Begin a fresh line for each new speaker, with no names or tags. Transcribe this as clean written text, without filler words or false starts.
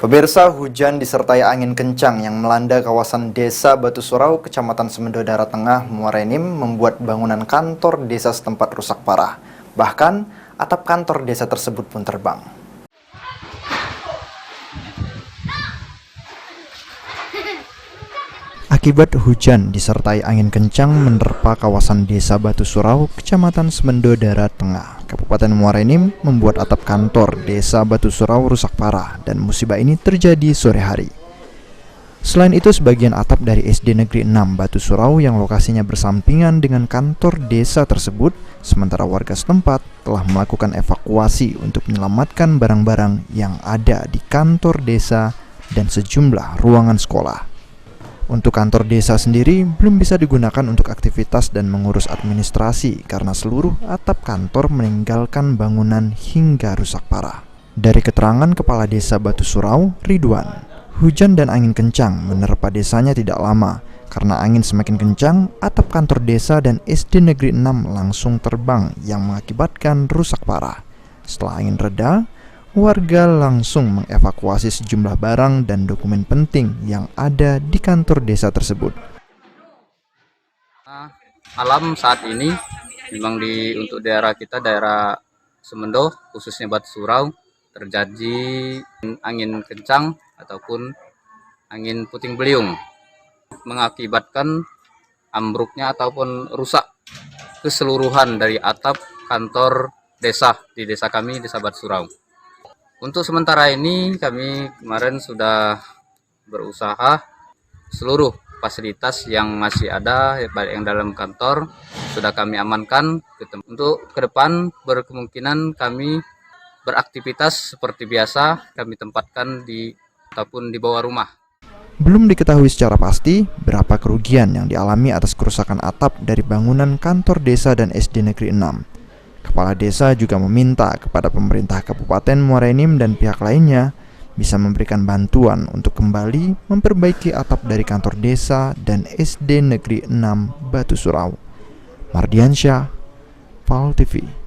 Pemirsa, hujan disertai angin kencang yang melanda kawasan Desa Batu Surau, Kecamatan Semendo Daerah Tengah, Muara Enim, membuat bangunan kantor desa setempat rusak parah. Bahkan, atap kantor desa tersebut pun terbang. Akibat hujan disertai angin kencang menerpa kawasan Desa Batu Surau, Kecamatan Semendo Daerah Tengah, Kabupaten Muara Enim, membuat atap kantor Desa Batu Surau rusak parah dan musibah ini terjadi sore hari. Selain itu, sebagian atap dari SD Negeri 6 Batu Surau yang lokasinya bersampingan dengan kantor desa tersebut, sementara warga setempat telah melakukan evakuasi untuk menyelamatkan barang-barang yang ada di kantor desa dan sejumlah ruangan sekolah. Untuk kantor desa sendiri belum bisa digunakan untuk aktivitas dan mengurus administrasi karena seluruh atap kantor meninggalkan bangunan hingga rusak parah. Dari keterangan Kepala Desa Batu Surau, Ridwan, hujan dan angin kencang menerpa desanya tidak lama. Karena angin semakin kencang, atap kantor desa dan SD Negeri 6 langsung terbang yang mengakibatkan rusak parah. Setelah angin reda, warga langsung mengevakuasi sejumlah barang dan dokumen penting yang ada di kantor desa tersebut.
Alam saat ini memang untuk daerah kita, daerah Semendo, khususnya Batu Surau, terjadi angin kencang ataupun angin puting beliung, mengakibatkan ambruknya ataupun rusak keseluruhan dari atap kantor desa di desa kami, Desa Batu Surau. Untuk sementara ini kami kemarin sudah berusaha seluruh fasilitas yang masih ada baik yang dalam kantor sudah kami amankan. Untuk ke depan berkemungkinan kami beraktivitas seperti biasa, kami tempatkan ataupun di bawah rumah.
Belum diketahui secara pasti berapa kerugian yang dialami atas kerusakan atap dari bangunan kantor desa dan SD Negeri 6. Kepala desa juga meminta kepada pemerintah Kabupaten Muara Enim dan pihak lainnya bisa memberikan bantuan untuk kembali memperbaiki atap dari kantor desa dan SD Negeri 6 Batu Surau. Mardiansyah, PAL TV.